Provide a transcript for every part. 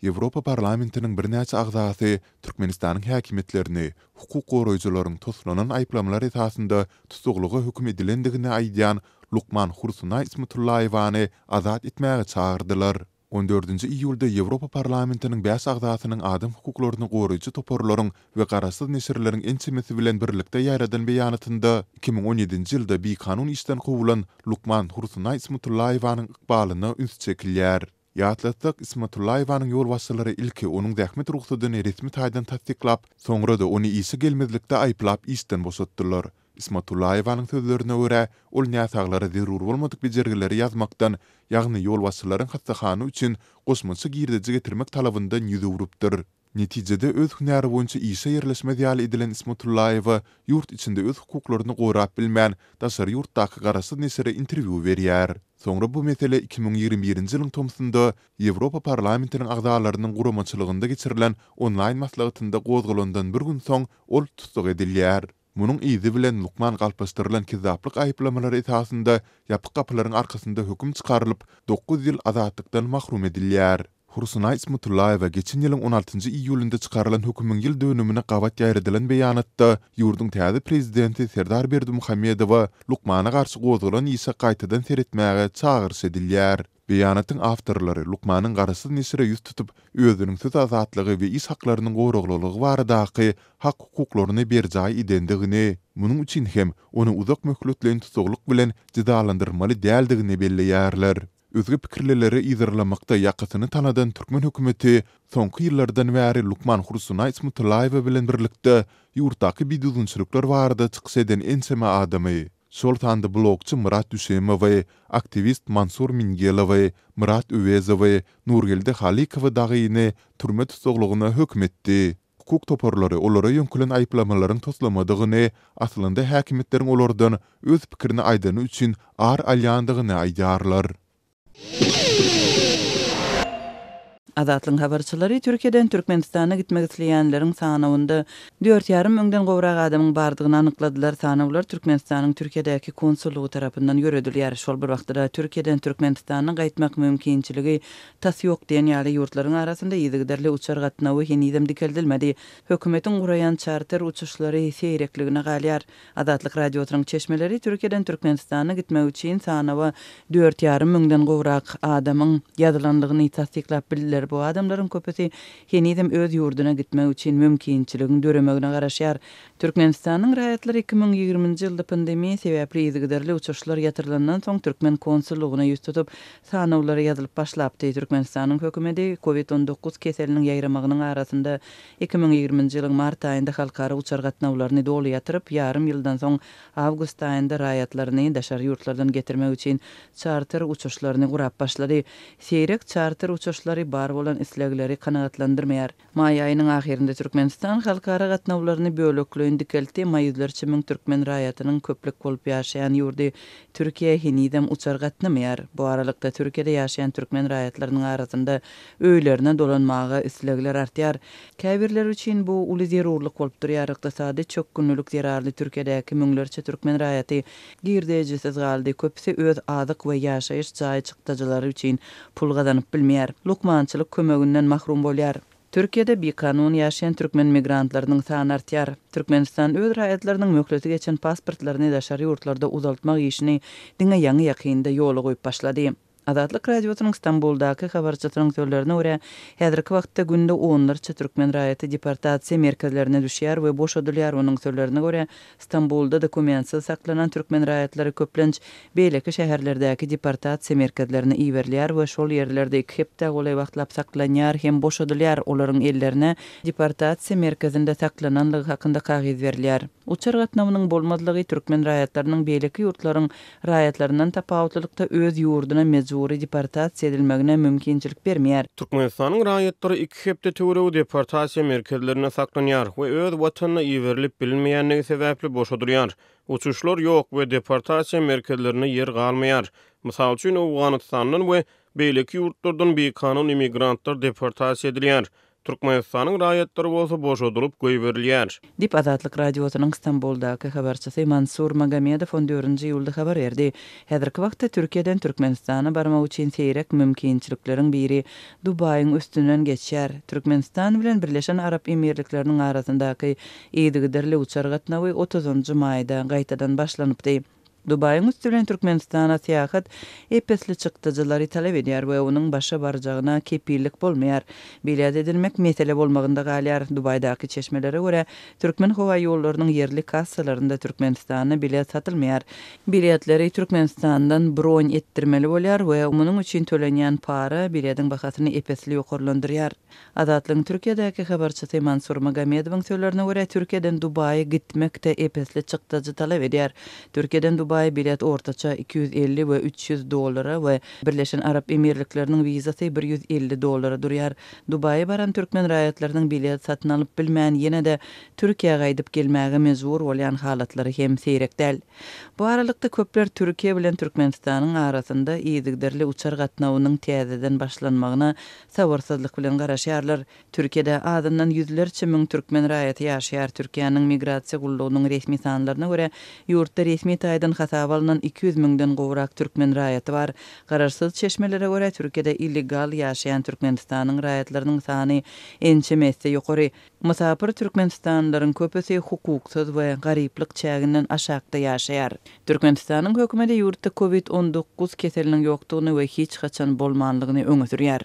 Ýewropa parlamentiniň bir näçe agzasy Türkmenistanyň häkimetlerini hukuk goraýjylaryň toslanan aýplamlary esasında tutuklugy hüküm edilendigine aýdýan Lukman Hursunay Ismatullaýewany azat etmäge çağırdylar. 14-nji iýulda Ýewropa parlamentiniň bäş agzasynyň adam hukuklaryny goraýjy toporlaryň we garasyz neşirleriň ençemesi bilen birlikde ýaradan beýanatynda 2017-nji ýylda bir kanun işden gowylan Lukman Hursunay Ismatullaýewanyň ykbalyna üns çekilýär. Ýatlatsak Ismatullaýewanyň ýolbaşçylary ilki onuň zähmet ruhsatyny resmi taýdan tasdiklap, soňra da ony işe gelmezlikde aýplap işden boşatdylar. Ismatullaýewanyň sözlerine görä, ol näsaglary zerur bolmadyk bejergileri ýazmakdan, ýagny ýolbaşçylaryň hassahany üçin gosmaça girdici getirmek talabyndan ýüze urupdyr. Netijede öz hünäri boýunça işe ýerleşme diýaly edilen Ismatullaýewa ýurt içinde öz hukuklaryny gorap bilmän daşary ýurtdaky garasyz nesire interwiu berýär. Soňra bu mesele 2021-nji ýylyň tomsunda Ýewropa parlamentiniň agzalarynyň guramaçylygynda geçirilen online maslahatynda gozgalandan bir gün soň ol tutsak edilýär. Munyň izi bilen Lukman galpaşdyrylan kizaplyk aýplamалary esasında ýapyk gapylaryň arkasynda höküm çykarylyp 9 ýyl azatlykdan mahrum edilýär. Hursunay Ismatullaýewa geçen ýylyň 16-njy iýulynda çykarylan hökümüň ýyl dönümine gawat ýaýrydylan beýanatda ýurdun täze prezidenti Serdar Berdimuhammedowa Lukmana garşy gozgalan işe gaýtadan seretmäge çağırş edilýär. Beýanatyň awtorlary Lukmanyň garasyz nesire ýüz tutup özüniň söz azatlygy we iş haklarynyň goraglylygy baradaky hak hukuklaryny berjaý edendigini, munyň üçin hem ony uzak möhletlen tutukluk bilen jidalandyrmaly däldigini belleýärler. Özge pikirlileri izarlamakda ýakasyny tanadan Türkmen hökümeti soňky ýyllardan bäri Lukman Hursunay Ismatullaýewa bilen birlikde ýurtdaky biduzunçylyklar barada çykyş eden enseme adamy. Şol tanda blogçy Murat Düşemow, aktivist Mansur Mingelow, Murat Öwezow, Nurgelde Halikow dagyny türme tutuklugyna hökm etdi. Hukuk toporlary olara ýönkülen aýplamalaryň toslamadygyny, aslynda häkimetleriň olardan öz pikirini aýdany üçin ar alýandygyny aýdýarlar. Azatlyň habarçylary Türkiýeden Türkmenistana gitmek isleýänleriň sanawynda 4,5 müňden gowrak adamyň bardygyny anykladylar. Sanawlar Türkmenistanyň Türkiýedäki konsullugy tarapyndan ýöredilýär. Şol bir wagtda Türkiýeden Türkmenistana gaýtmak mümkinçiligi tas ýok diýen ýaly ýurtlaryň arasynda ýygyderli uçar gatnawy henidem dikeldilmedi. Hökümetiň guraýan charter uçuşlary seýrekligine galýar. Azatlyk radiosynyň çeşmeleri Türkiýeden Türkmenistana gitmek üçin sanawa 4,5 müňden gowrak adamyň ýazylandygyny tasdiklap bildiler. Bu adamlaryň köpüsi henidem öz ýurduna gitmek üçin mümkinçiligini döremegine garaşýar. Türkmenistanyň raýatlary 2020-nji ýylda pandemiýa sebäpli ýygyderli uçuşlar ýatyrylandan soň Türkmen konsullugyna ýüz tutup sanawlary ýazylyp başlapdy. Türkmenistanyň hökümeti COVID-19 keseliniň ýaýramagynyň arasynda 2020-nji ýylyň mart aýynda halkara uçar gatnawlaryny doly ýatyryp, ýarym ýyldan soň awgust aýynda raýatlaryny daşary ýurtlardan getirmek üçin charter uçuşlaryny gurap başlady. Seýrek charter uçuşlary bar bolan islegleri kanagatlandyrmaýar. May aýynyň ahirinde Türkmenistan halkara gatnawlaryny bölekleýän dikelti maýyzlarça müň türkmen raýatynyň köplük bolup ýaşaýan ýurdy Türkiýe henidem uçar gatnamaýar. Bu aralykda Türkiýede ýaşaýan türkmen raýatlarynyň arasynda öýlerine dolanmaga islegler artýar. Käbirler üçin bu uly zerurlyk bolup durýar. Ykdysady çok günlük zerarly Türkiýedäki müňlerçe türkmen raýaty girdejisiz galdy. Köpüsi öz azyk we ýaşaýyş jaý çykdyjylary üçin pul gazanyp bilmeýär. Lukmançylyk kömeginden mahrum bolýar. Türkiýede bir kanun ýaşaýan türkmen migrantlarynyň sany artýar. Türkmenistan öz raýatlarynyň möhleti geçen pasportlaryny daşary ýurtlarda uzaltmak işini diňe ýaňy ýakynda ýola goýup başlady. Azatlyk radiosynyň Istanbuldaky habarçylaryň sözlerine görä, häzirki wagtda günde onlarça türkmen raýaty deportasiýa merkezlerine düşýär we boşadylýar. Onuň sözlerine görä, Istanbulda dokumentsyz saklanan türkmen raýatlary köplenç beýleki şäherlerdäki deportasiýa merkezlerine iýerilýär we şol ýerlerde 2 hepde goly wagtlap saklanýar hem boşadylýar. Olaryň ellerine deportasiýa merkezinde saklananlygy hakynda kagyz berilýär. Uçar gatnawynyň bolmadylygy türkmen raýatlarynyň beýleki ýurtlaryň raýatlaryndan tapawutlykda öz ýurduna mejburi deportasiýa edilmegine mümkinçilik bermeýär. Türkmenistanyň raýatlary 2 hepde töwereg deportasiýa merkezlerine saklanýar we öz watanyna iýerilip bilinmeýänligi sebäpli boşadylýar. Uçuşlar ýok we deportasiýa merkezlerine ýer galmaýar. Mysal üçin Awganystanyň we beýleki ýurtlardan bir kanun immigrantlar deportasiýa edilýär. Türkmenistanyň raýatlary bolsa boşadylyp goýberilýär. Dip Azatlyk radiosynyň Istanbuldaky habarçysy Mansur Magamedow 14-nji ýylda habar berdi. Häzirki wagtda Türkiýeden Türkmenistana barmak üçin seýrek mümkinçilikleriň biri Dubaýyň üstünden geçýär. Türkmenistan bilen Birleşen Arap Emirlikleriniň arasyndaky ýygyderli uçar gatnawy 30-njy maýda gaýtadan başlanypdy. Dubaýyň üstünden Türkmenistana seýahat epesli çykdyjylary talep edýär we onuň başa barjagyna kepillik bolmaýar. Bilýat edilmek mesele bolmagynda galýar. Dubaýdaky çeşmelere görä Türkmen howa ýollarynyň yerli kassalarynda Türkmenistana bilet satylmaýar. Biletleri Türkmenistandan bron etdirmeli bolýar we onuň üçin tölenýän para biletin bahasyny epesli ýokarlandyrýar. Azatlyň Türkiýedäki habarçysy Mansur Magamedowyň söýlerine görä Türkiýeden Dubaýa gitmek de epesli çykdyjy talep edýär. Türkiýeden Dubaýa bilet ortaça $250 we $300 we Birleşen Arap Emirlikleriniň wizasy $150 durýar. Dubaýa baran türkmen raýatlarynyň bilet satyn alyp bilmän ýene-de Türkiýäge gaýdyp gelmäge mejbur bolýan halatlary hem seýrek däl. Bu aralykda köpler Türkiýe bilen Türkmenistanyň arasynda ýygyderli uçar gatnawynyň täzeden başlanmagyna sabarsızlyk bilen garaşýarlar. Türkiýede adından ýüzlerçe müň türkmen raýaty ýaşaýar. Türkiýanyň migrasiýa gullugynyň resmi sanlaryna görä ýurtda resmi taýdan hasap alynan 200 müňden gowrak türkmen raýaty bar. Gararsyz çeşmelere görä Türkiýede illegal ýaşaýan Türkmenistanyň raýatlarynyň sany ençemesi ýokary. Musapir Türkmenistanlylaryň köpüsi hukuksyz we garyplyk çäginden aşakda ýaşaýar. Türkmenistanyň hökümeti ýurtda COVID-19 keseliniň ýokdugyny we hiç haçan bolmanlygyny öňe sürýär.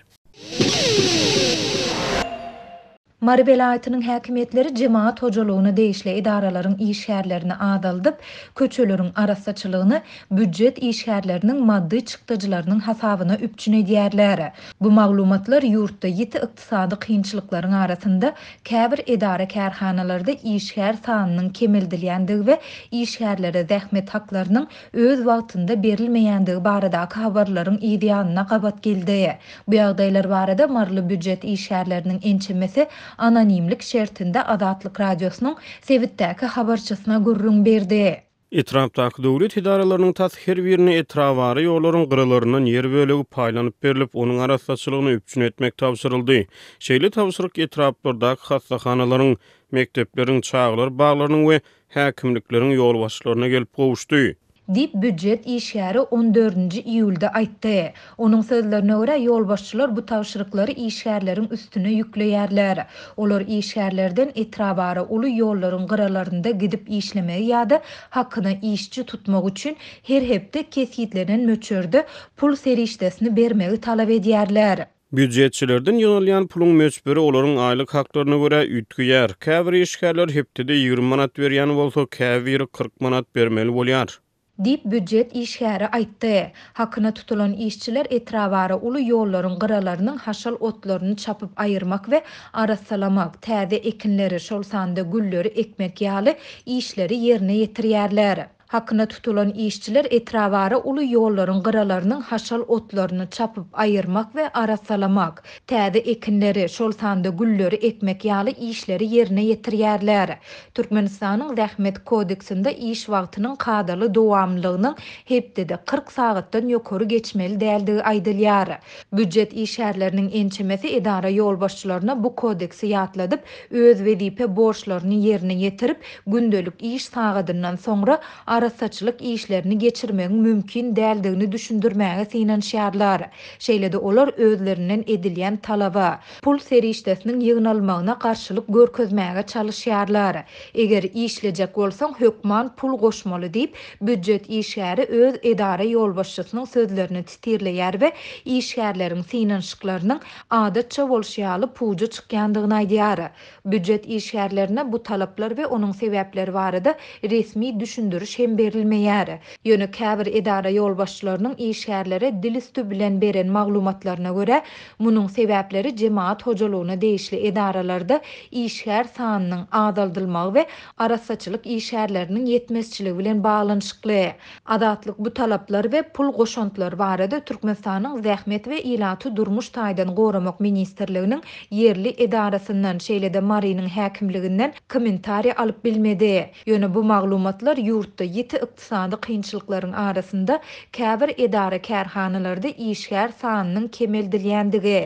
Mary welaýatynyň häkimetleri jemaat hojalygyna değişli idaralaryň işgärlerini adaldyp, köçeleriň arassaçylygyny büdjet işgärleriniň maddi çykdyjylarynyň hasabyna üpçün edýärler. Bu maglumatlar ýurtda ýeti ykdysady kynçylyklaryň arasynda käbir idara kärhanalarda işgär sanynyň kemildilýändigi we işgärlere zähmet haklarynyň öz wagtynda berilmeýändigi baradaky habarlaryň ýa-da gabat geldi. Bu ýagdaýlar barada marly büdjet işgärleriniň ençemesi anonimlik şertinde Azatlyk radiosynyň Sewitdäki habarçysyna gurrun berdi. Etrapdaky döwlet idaralarynyň her birini etrabary ýollaryň gyralaryndan ýer bölegi paýlanyp berilip, onuň arassaçylygyny üpçün etmek tapşyryldy. Şeýle tapşyryk etraplardaky hastahanalaryň, mektepleriň, çağlar baglarynyň we häkimlikleriň ýol başlaryna gelip gowuşdy. Dip büdjet işgäri 14-nji iýulda aýtdy. Onuň sözlerine görä ýolbaşçylar bu tapşyryklary işgärleriň üstüne ýükleýärler. Olar işgärlerden etrabary uly ýollaryň gyralarynda gidip işlemeyi ýa-da hakyna işçi tutmak üçin her hepde kesýitlenen möçörde pul serişdesini bermegi talap edýärler. Büdjetçilerden ýönelýän puluň möçberi olaryň aýlyk haklaryna görä ütgüýär. Käbir işgärler hepde 20 manat berýän bolsa, käbiri 40 manat bermeli bolýar. Dip büdjet işgäri aýtdy. Hakyna tutulan işçiler etrabary uly ýollaryň gyralarynyň haşal otlaryny çapyp aýyrmak we arassalamak, täze ekinleri, şol sanda gülleri ekmek ýaly işleri ýerine ýetirýärler. Hakyna tutulan işçiler etrabary uly ýollaryň gyralarynyň haşal otlaryny çapyp aýyrmak we arassalamak, täze ekinleri, şol sanda gülleri ekmek ýaly işleri ýerine ýetirýärler. Türkmenistanyň Zähmet kodeksinde iş wagtynyň kadaly dowamlygynyň hepde 40 sagatdan ýokary geçmeli däldi aýdylýar. Büdjet işgärleriniň ençemesi idara ýolbaşçylaryna bu kodeksi ýatladyp, öz wezipe borçlaryny ýerine ýetirip, gündelik iş sagatyndan soňra arassaçylyk işlerini geçirmek mümkin däldigini düşündirmäge synanýarlar. Şeýle-de olar özlerinden edilýän talaba, pul serişdesiniň ýygnalmagyna karşylyk görkezmäge çalışýarlar. Eger işlejek bolsaň hökman pul goşmaly diýip büdjet işgäri öz idara ýolbaşçysynyň sözlerini titirleýär we işgärleriň synanşyklarynyň adatça bolşýaly puja çykýandygyny aýdýar. Büdjet işgärlerine bu talaplar we onuň sebäpleri barada resmi düşündiriş berilmeýär. Ýöne käbir idara ýolbaşçylarynyň işgärlere dil üstü bilen beren maglumatlaryna görä, munyň sebäpleri jemaat hojalygyna değişli idaralarda işgär sanynyň azaldylmagy we arassaçylyk işgärleriniň ýetmezçiligi bilen baglanyşykly. Azatlyk bu talaplar we pul goşantlar barada Türkmenistanyň Zähmet we ilaty durmuş taýdan goramak ministrliginiň yerli idarasyndan şeýle-de Marynyň häkimliginden kommentariýa alyp bilmedi. Ýöne bu maglumatlar ýurtda ýiti ykdysady kynçylyklaryň arasynda käbir edara kärhanalarda işgär sanynyň kemeldilýändigi,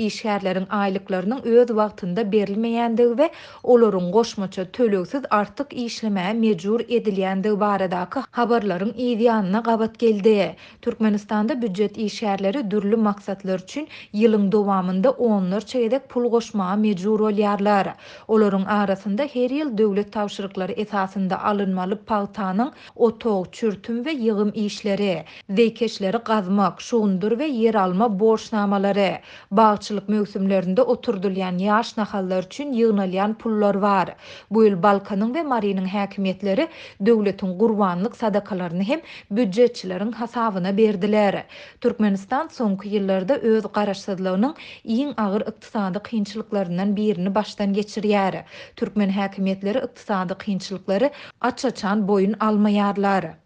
işgärleriň aýlyklarynyň öz wagtynda berilmeýändigi we olaryň goşmaça töleksiz artyk işlemäge mejbur edilýändigi baradaky habarlaryň ýa-da gabat geldi. Türkmenistanda büdjet işgärleri dürli maksatlar üçin ýylyň dowamında onlarça edek pul goşmaga mejbur bolýarlar. Olaryň arasynda her ýyl döwlet tawşyryklary esasynda alynmaly pagtanyň otog, çürtüm we ýygym işleri, zeýkeşleri gazmak, şugundur we yer alma borçnamalary, bagçylyk mögsümlerinde oturdylýan ýaş nahallar üçin ýygnalýan pullar var. Bu ýyl Balkanyň we Mariniň häkimetleri döwletiň gurbanlyk sadakalaryny hem büdjetçileriň hasabyna berdiler. Türkmenistan soňky ýyllarda öz garaşsyzlygynyň iň agyr ykdysady kynçylyklaryndan birini başdan geçirýär. Türkmen häkimetleri ykdysady kynçylyklary açaçan boyun almaýarlar.